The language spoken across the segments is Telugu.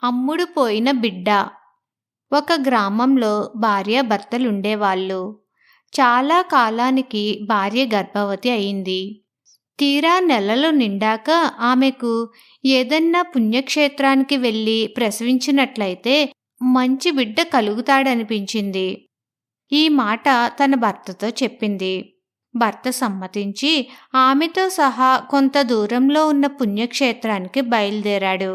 అమ్ముడు పోయిన బిడ్డ. ఒక గ్రామంలో భార్యాభర్తలుండేవాళ్ళు. చాలా కాలానికి భార్య గర్భవతి అయింది. తీరా నెలలు నిండాక ఆమెకు ఏదన్నా పుణ్యక్షేత్రానికి వెళ్ళి ప్రసవించినట్లయితే మంచి బిడ్డ కలుగుతాడనిపించింది. ఈ మాట తన భర్తతో చెప్పింది. భర్త సమ్మతించి ఆమెతో సహా కొంత దూరంలో ఉన్న పుణ్యక్షేత్రానికి బయలుదేరాడు.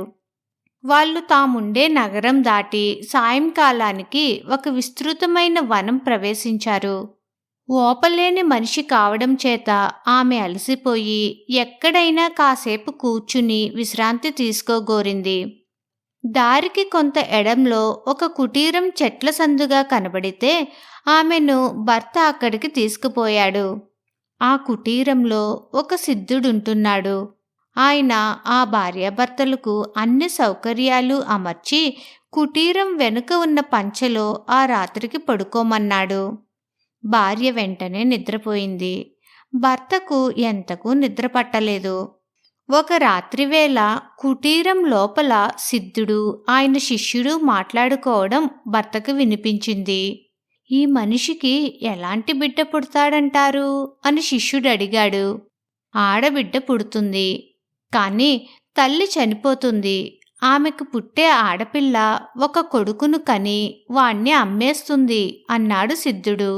వాళ్ళు తాముండే నగరం దాటి సాయంకాలానికి ఒక విస్తృతమైన వనం ప్రవేశించారు. ఓపలేని మనిషి కావడం చేత ఆమె అలసిపోయి ఎక్కడైనా కాసేపు కూర్చుని విశ్రాంతి తీసుకోగోరింది. దారికి కొంత ఎడంలో ఒక కుటీరం చెట్ల సందుగా కనబడితే ఆమెను భర్త అక్కడికి తీసుకుపోయాడు. ఆ కుటీరంలో ఒక సిద్ధుడుంటున్నాడు. ఆయన ఆ భార్యాభర్తలకు అన్ని సౌకర్యాలు అమర్చి కుటీరం వెనుక ఉన్న పంచెలో ఆ రాత్రికి పడుకోమన్నాడు. భార్య వెంటనే నిద్రపోయింది. భర్తకు ఎంతకు నిద్ర పట్టలేదు. ఒక రాత్రివేళ కుటీరం లోపల సిద్ధుడు ఆయన శిష్యుడు మాట్లాడుకోవడం భర్తకు వినిపించింది. ఈ మనిషికి ఎలాంటి బిడ్డ పుడతాడంటారు అని శిష్యుడు అడిగాడు. ఆడబిడ్డ పుడుతుంది, కానీ తల్లి చనిపోతుంది. ఆమెకు పుట్టే ఆడపిల్ల ఒక కొడుకును కని వాణ్ణి అమ్మేస్తుంది అన్నాడు సిద్ధుడు.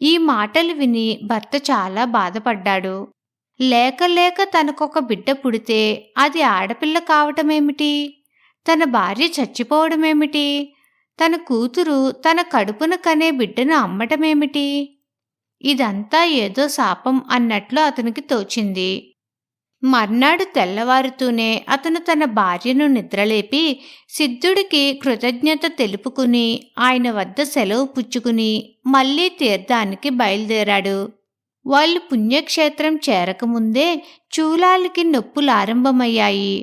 ఈ మాటలు విని భర్త చాలా బాధపడ్డాడు. లేక లేక తనకొక బిడ్డ పుడితే అది ఆడపిల్ల కావటమేమిటి? తన భార్య చచ్చిపోవడమేమిటి? తన కూతురు తన కడుపున కనే బిడ్డను అమ్మటమేమిటి? ఇదంతా ఏదో శాపం అన్నట్లు అతనికి తోచింది. మర్నాడు తెల్లవారుతూనే అతను తన భార్యను నిద్రలేపి సిద్ధుడికి కృతజ్ఞత తెలుపుకుని ఆయన వద్ద సెలవు పుచ్చుకుని మళ్లీ తీర్థానికి బయలుదేరాడు. వాళ్ళు పుణ్యక్షేత్రం చేరకముందే చూలాలకి నొప్పులారంభమయ్యాయి.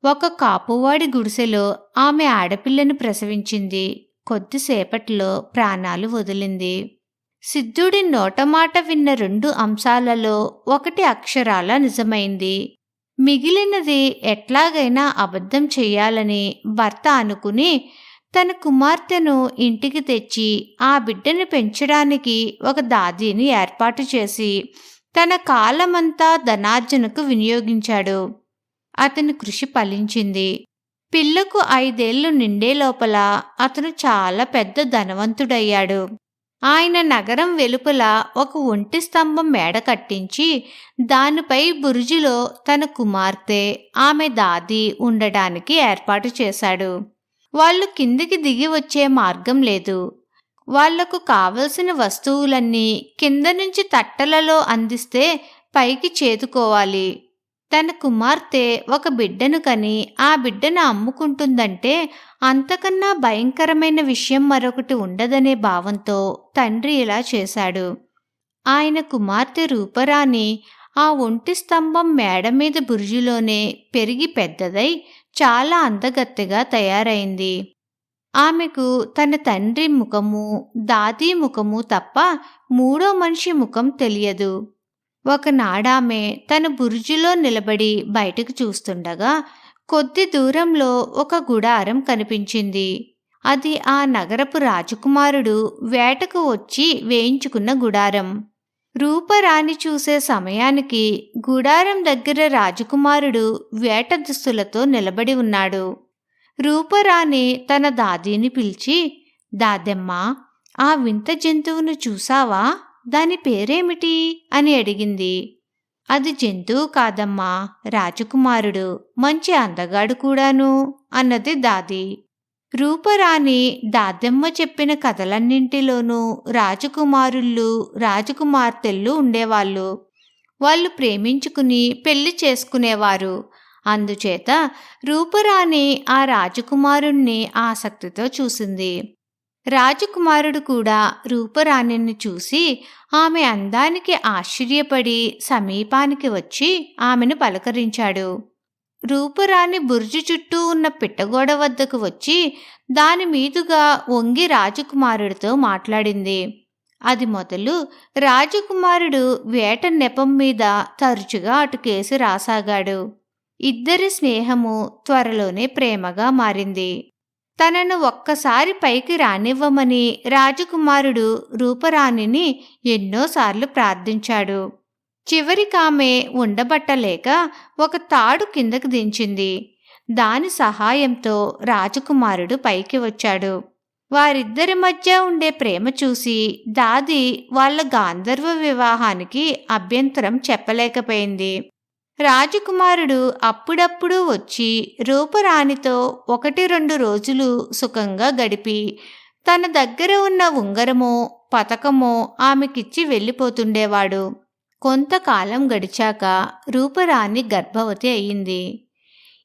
ఒక కాపువాడి గుడిసెలో ఆమె ఆడపిల్లను ప్రసవించింది. కొద్దిసేపట్లో ప్రాణాలు వదిలింది. సిద్ధుడి నోటమాట విన్న 2 అంశాలలో ఒకటి అక్షరాల నిజమైంది. మిగిలినది ఎట్లాగైనా అబద్ధం చెయ్యాలని భర్త అనుకుని తన కుమార్తెను ఇంటికి తెచ్చి ఆ బిడ్డను పెంచడానికి ఒక దాదీని ఏర్పాటు చేసి తన కాలమంతా ధనార్జనకు వినియోగించాడు. అతని కృషి ఫలించింది. పిల్లకు 5 ఏళ్లు నిండే లోపల అతను చాలా పెద్ద ధనవంతుడయ్యాడు. ఆయన నగరం వెలుపల ఒక ఒంటి స్తంభం మేడ కట్టించి దానిపై బురుజులో తన కుమార్తె ఆమె దాది ఉండడానికి ఏర్పాటు చేశాడు. వాళ్ళు కిందికి దిగి వచ్చే మార్గం లేదు. వాళ్లకు కావలసిన వస్తువులన్నీ కింద నుంచి తట్టలలో అందిస్తే పైకి చేదుకోవాలి. తన కుమార్తె ఒక బిడ్డను కని ఆ బిడ్డను అమ్ముకుంటుందంటే అంతకన్నా భయంకరమైన విషయం మరొకటి ఉండదనే భావంతో తండ్రి ఇలా చేశాడు. ఆయన కుమార్తె రూపరాణి ఆ ఒంటి స్తంభం మేడ మీద బురుజులోనే పెరిగి పెద్దదై చాలా అందగత్తెగా తయారైంది. ఆమెకు తన తండ్రి ముఖము, దాదీ ముఖము తప్ప మూడో మనిషి ముఖం తెలియదు. ఒకనాడామె తన బురుజులో నిలబడి బయటకు చూస్తుండగా కొద్ది దూరంలో ఒక గుడారం కనిపించింది. అది ఆ నగరపు రాజకుమారుడు వేటకు వచ్చి వేయించుకున్న గుడారం. రూపరాణి చూసే సమయానికి గుడారం దగ్గర రాజకుమారుడు వేట దుస్తులతో నిలబడి ఉన్నాడు. రూపరాణి తన దాదీని పిలిచి, దాదెమ్మా, ఆ వింత జంతువును చూసావా? దాని పేరేమిటి అని అడిగింది. అది జంతువు కాదమ్మా, రాజకుమారుడు, మంచి అందగాడు కూడాను అన్నది దాది. రూపరాణి దాదెమ్మ చెప్పిన కథలన్నింటిలోనూ రాజకుమారుళ్ళు, రాజకుమార్తెళ్ళు ఉండేవాళ్ళు. వాళ్ళు ప్రేమించుకుని పెళ్లి చేసుకునేవారు. అందుచేత రూపరాణి ఆ రాజకుమారుణ్ణి ఆసక్తితో చూసింది. రాజకుమారుడు కూడా రూపరాణిని చూసి ఆమె అందానికి ఆశ్చర్యపడి సమీపానికి వచ్చి ఆమెను పలకరించాడు. రూపరాణి బురుజు చుట్టూ ఉన్న పిట్టగోడ వద్దకు వచ్చి దాని మీదుగా వంగి రాజకుమారుడితో మాట్లాడింది. అది మొదలు రాజకుమారుడు వేట నెపం మీద తరచుగా అటుకేసి రాసాగాడు. ఇద్దరి స్నేహము త్వరలోనే ప్రేమగా మారింది. తనను ఒక్కసారి పైకి రానివ్వమని రాజకుమారుడు రూపరాణిని ఎన్నోసార్లు ప్రార్థించాడు. చివరికామె ఉండబట్టలేక ఒక తాడు కిందకు దించింది. దాని సహాయంతో రాజకుమారుడు పైకి వచ్చాడు. వారిద్దరి మధ్య ఉండే ప్రేమ చూసి దాది వాళ్ళ గాంధర్వ వివాహానికి అభ్యంతరం చెప్పలేకపోయింది. రాజకుమారుడు అప్పుడప్పుడు వచ్చి రూపరాణితో 1-2 రోజులు సుఖంగా గడిపి తన దగ్గర ఉన్న ఉంగరమో పతకమో ఆమెకిచ్చి వెళ్ళిపోతుండేవాడు. కొంతకాలం గడిచాక రూపరాణి గర్భవతి అయింది.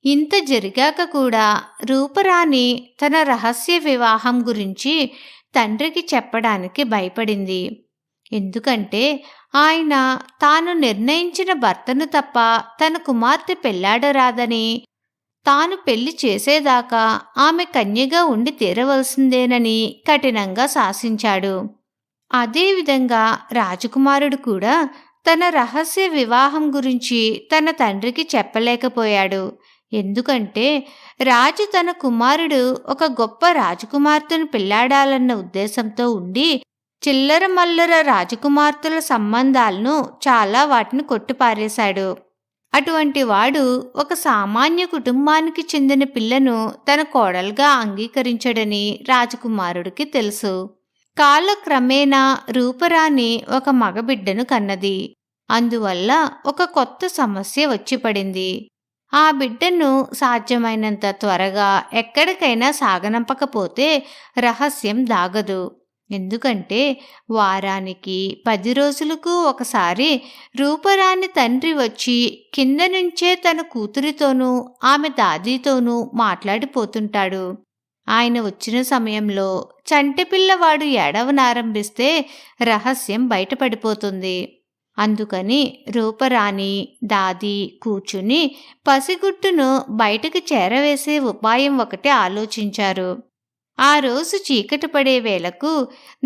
ఇంత జరిగాక కూడా రూపరాణి తన రహస్య వివాహం గురించి తండ్రికి చెప్పడానికి భయపడింది. ఎందుకంటే ఆయన తాను నిర్ణయించిన భర్తను తప్ప తన కుమార్తె పెళ్లాడరాదని, తాను పెళ్లి చేసేదాకా ఆమె కన్యగా ఉండి తీరవలసిందేనని కఠినంగా శాసించాడు. అదేవిధంగా రాజకుమారుడు కూడా తన రహస్య వివాహం గురించి తన తండ్రికి చెప్పలేకపోయాడు. ఎందుకంటే రాజు తన కుమారుడు ఒక గొప్ప రాజకుమార్తెను పెళ్లాడాలన్న ఉద్దేశంతో ఉండి చిల్లర మల్లర రాజకుమార్తెల సంబంధాలను చాలా వాటిని కొట్టిపారేశాడు. అటువంటి వాడు ఒక సామాన్య కుటుంబానికి చెందిన పిల్లను తన కోడలుగా అంగీకరించడని రాజకుమారుడికి తెలుసు. కాలక్రమేణా రూపరాణి ఒక మగబిడ్డను కన్నది. అందువల్ల ఒక కొత్త సమస్య వచ్చి పడింది. ఆ బిడ్డను సాధ్యమైనంత త్వరగా ఎక్కడికైనా సాగనంపకపోతే రహస్యం దాగదు. ఎందుకంటే వారానికి 10 రోజులకు ఒకసారి రూపరాణి తండ్రి వచ్చి కింద నుంచే తన కూతురితోనూ ఆమె దాదీతోనూ మాట్లాడిపోతుంటాడు. ఆయన వచ్చిన సమయంలో చంటిపిల్లవాడు ఏడవనారంభిస్తే రహస్యం బయటపడిపోతుంది. అందుకని రూపరాణి దాది కూర్చుని పసిగుట్టును బయటకు చేరవేసే ఉపాయం ఒకటి ఆలోచించారు. ఆ రోజు చీకటి పడే వేళకు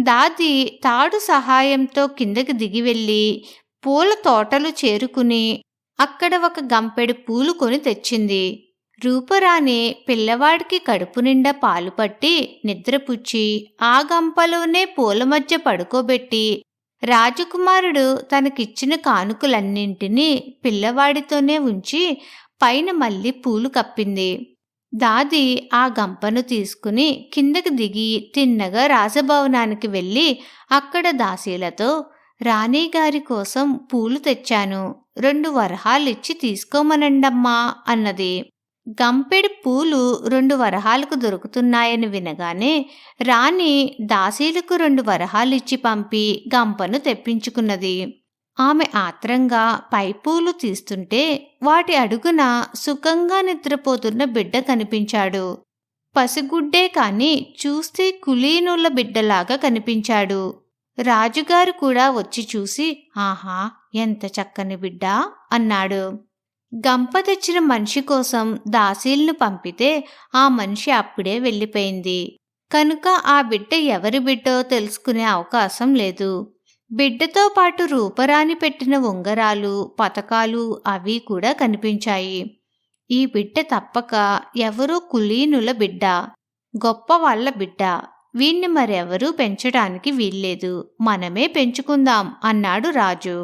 దాది తాడు సహాయంతో కిందకి దిగి వెళ్ళి పూల తోటలు చేరుకుని అక్కడ ఒక గంపెడు పూలు కొని తెచ్చింది. రూపరాణి పిల్లవాడికి కడుపు నిండా పాలు పట్టి నిద్రపుచ్చి ఆ గంపలోనే పూల మధ్య పడుకోబెట్టి రాజకుమారుడు తనకిచ్చిన కానుకలన్నింటినీ పిల్లవాడితోనే ఉంచి పైన మళ్ళీ పూలు కప్పింది. దాది ఆ గంపను తీసుకుని కిందకి దిగి తిన్నగా రాజభవనానికి వెళ్ళి అక్కడ దాసీలతో, రాణిగారి కోసం పూలు తెచ్చాను, 2 వరహాలిచ్చి తీసుకోమనండమ్మా అన్నది. గంపెడు పూలు 2 వరహాలకు దొరుకుతున్నాయని వినగానే రాణి దాసీలకు 2 వరహాలిచ్చి పంపి గంపను తెప్పించుకున్నది. ఆమె ఆత్రంగా పైపూలు తీస్తుంటే వాటి అడుగున సుఖంగా నిద్రపోతున్న బిడ్డ కనిపించాడు. పసిగుడ్డే కాని చూస్తే కులీనుల బిడ్డలాగా కనిపించాడు. రాజుగారు కూడా వచ్చి చూసి, ఆహా, ఎంత చక్కని బిడ్డ అన్నాడు. గంప తెచ్చిన మనిషి కోసం దాసీలను పంపితే ఆ మనిషి అప్పుడే వెళ్ళిపోయింది కనుక ఆ బిడ్డ ఎవరి బిడ్డో తెలుసుకునే అవకాశం లేదు. బిడ్డతో పాటు రూపరాణి పెట్టిన ఉంగరాలు పతకాలు అవి కూడా కనిపించాయి. ఈ బిడ్డ తప్పక ఎవరో కులీనుల బిడ్డ, గొప్ప వాళ్ళ బిడ్డ. వీణ్ణి మరెవరూ పెంచడానికి వీల్లేదు, మనమే పెంచుకుందాం అన్నాడు రాజు.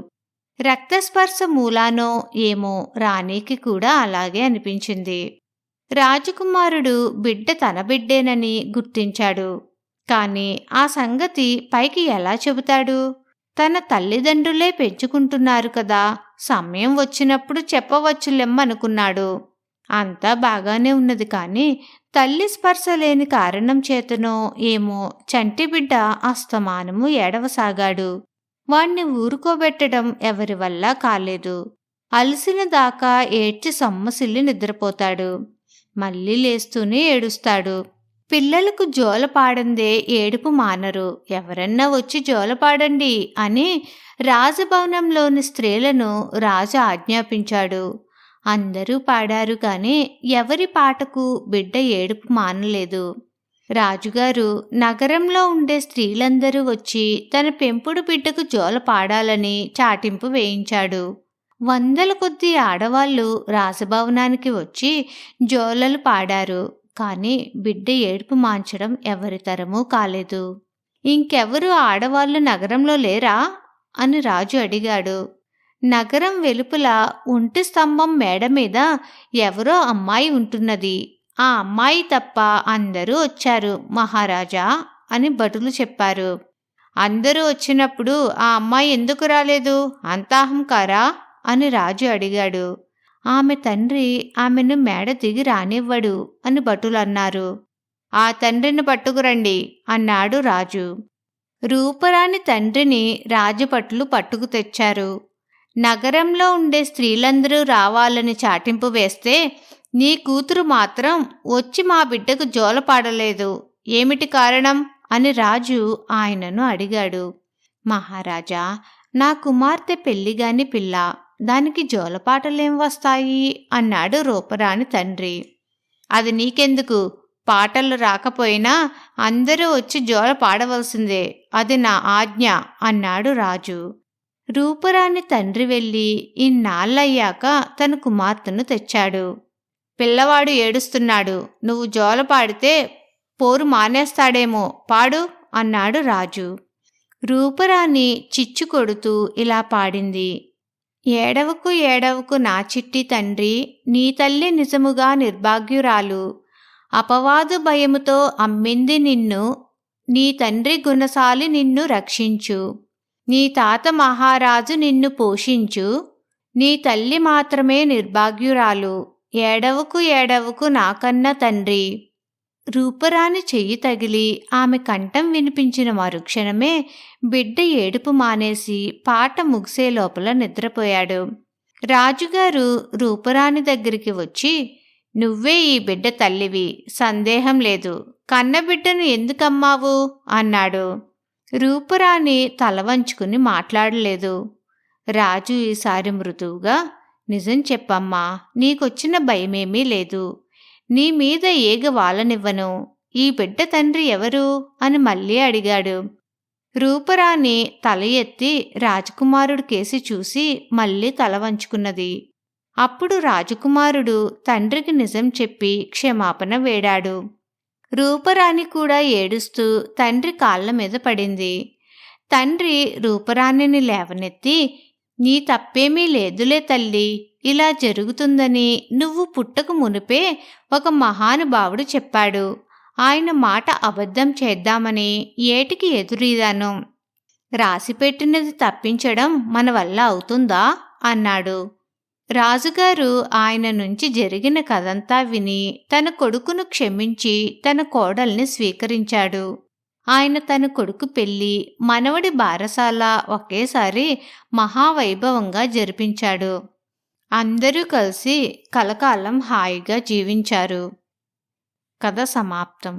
రక్తస్పర్శ మూలానో ఏమో రాణికి కూడా అలాగే అనిపించింది. రాజకుమారుడు బిడ్డ తన బిడ్డేనని గుర్తించాడు. కాని ఆ సంగతి పైకి ఎలా చెబుతాడు? తన తల్లిదండ్రులే పెంచుకుంటున్నారు కదా, సమయం వచ్చినప్పుడు చెప్పవచ్చులెమ్మనుకున్నాడు. అంతా బాగానే ఉన్నది కాని తల్లి స్పర్శ లేని కారణం చేతనో ఏమో చంటిబిడ్డ అస్తమానము ఏడవసాగాడు. వాణ్ణి ఊరుకోబెట్టడం ఎవరి వల్ల కాలేదు. అలసిన దాకా ఏడ్చి సొమ్మసిల్లి నిద్రపోతాడు. మళ్ళీ లేస్తూనే ఏడుస్తాడు. పిల్లలకు జోలపాడందే ఏడుపు మానరు. ఎవరన్నా వచ్చి జోలపాడండి అని రాజభవనంలోని స్త్రీలను రాజు ఆజ్ఞాపించాడు. అందరూ పాడారు కాని ఎవరి పాటకు బిడ్డ ఏడుపు మానలేదు. రాజుగారు నగరంలో ఉండే స్త్రీలందరూ వచ్చి తన పెంపుడు బిడ్డకు జోల పాడాలని చాటింపు వేయించాడు. వందల కొద్దీ ఆడవాళ్ళు రాజభవనానికి వచ్చి జోలలు పాడారు. కాని బిడ్డ ఏడుపు మాంచడం ఎవరి తరమూ కాలేదు. ఇంకెవరు ఆడవాళ్ళు నగరంలో లేరా అని రాజు అడిగాడు. నగరం వెలుపల ఒంటి స్తంభం మేడ మీద ఎవరో అమ్మాయి ఉంటున్నది. ఆ అమ్మాయి తప్ప అందరూ వచ్చారు మహారాజా అని భటులు చెప్పారు. అందరూ వచ్చినప్పుడు ఆ అమ్మాయి ఎందుకు రాలేదు? అంత అహంకారా అని రాజు అడిగాడు. ఆమె తండ్రి ఆమెను మేడ దిగి రానివ్వడు అని భటులన్నారు. ఆ తండ్రిని పట్టుకురండి అన్నాడు రాజు. రూపరాణి తండ్రిని రాజభటులు పట్టుకు తెచ్చారు. నగరంలో ఉండే స్త్రీలందరూ రావాలని చాటింపు వేస్తే నీ కూతురు మాత్రం వచ్చి మా బిడ్డకు జోలపాడలేదు. ఏమిటి కారణం అని రాజు ఆయనను అడిగాడు. మహారాజా, నా కుమార్తె పెళ్లిగాని పిల్ల, దానికి జోలపాటలేం వస్తాయి అన్నాడు రూపరాణి తండ్రి. అది నీకెందుకు? పాటలు రాకపోయినా అందరూ వచ్చి జోల పాడవలసిందే, అది నా ఆజ్ఞ అన్నాడు రాజు. రూపరాణి తండ్రి వెళ్ళి ఇన్నాళ్ళయ్యాక తన కుమార్తెను తెచ్చాడు. పిల్లవాడు ఏడుస్తున్నాడు, నువ్వు జోల పాడితే పోరు మానేస్తాడేమో, పాడు అన్నాడు రాజు. రూపరాణి చిచ్చు కొడుతూ ఇలా పాడింది. ఏడవకు ఏడవకు నా చిట్టి తండ్రి, నీ తల్లి నిజముగా నిర్భాగ్యురాలు. అపవాదు భయముతో అమ్మింది నిన్ను, నీ తండ్రి గుణశాలి నిన్ను రక్షించు. నీ తాత మహారాజు నిన్ను పోషించు, నీ తల్లి మాత్రమే నిర్భాగ్యురాలు. ఏడవకు ఏడవకు నాకన్న తండ్రి. రూపరాణి చెయ్యి తగిలి ఆమె కంఠం వినిపించిన మరుక్షణమే బిడ్డ ఏడుపు మానేసి పాట ముగిసే లోపల నిద్రపోయాడు. రాజుగారు రూపరాణి దగ్గరికి వచ్చి, నువ్వే ఈ బిడ్డ తల్లివి, సందేహం లేదు. కన్నబిడ్డను ఎందుకమ్మావు అన్నాడు. రూపరాణి తల వంచుకుని మాట్లాడలేదు. రాజు ఈసారి మృదువుగా, నిజం చెప్పమ్మా, నీకొచ్చిన భయమేమీ లేదు. నీ మీద ఏగ వాలనివ్వను. ఈ బిడ్డ తండ్రి ఎవరు అని మళ్ళీ అడిగాడు. రూపరాణి తల ఎత్తి రాజకుమారుడి కేసి చూసి మళ్ళీ తల వంచుకున్నది. అప్పుడు రాజకుమారుడు తండ్రికి నిజం చెప్పి క్షమాపణ వేడాడు. రూపరాణి కూడా ఏడుస్తూ తండ్రి కాళ్ళ మీద పడింది. తండ్రి రూపరాణిని లేవనెత్తి, నీ తప్పేమీ లేదులే తల్లి, ఇలా జరుగుతుందని నువ్వు పుట్టక మునిపే ఒక మహానుభావుడు చెప్పాడు. ఆయన మాట అబద్ధం చేద్దామని ఏటికి ఎదురీదాను. రాసిపెట్టినది తప్పించడం మన వల్ల అవుతుందా అన్నాడు. రాజుగారు ఆయన నుంచి జరిగిన కథంతా విని తన కొడుకును క్షమించి తన కోడల్ని స్వీకరించాడు. ఆయన తన కొడుకు పెళ్లి, మనవడి బారసాల ఒకేసారి మహావైభవంగా జరిపించాడు. అందరూ కలిసి కలకాలం హాయిగా జీవించారు. కథ సమాప్తం.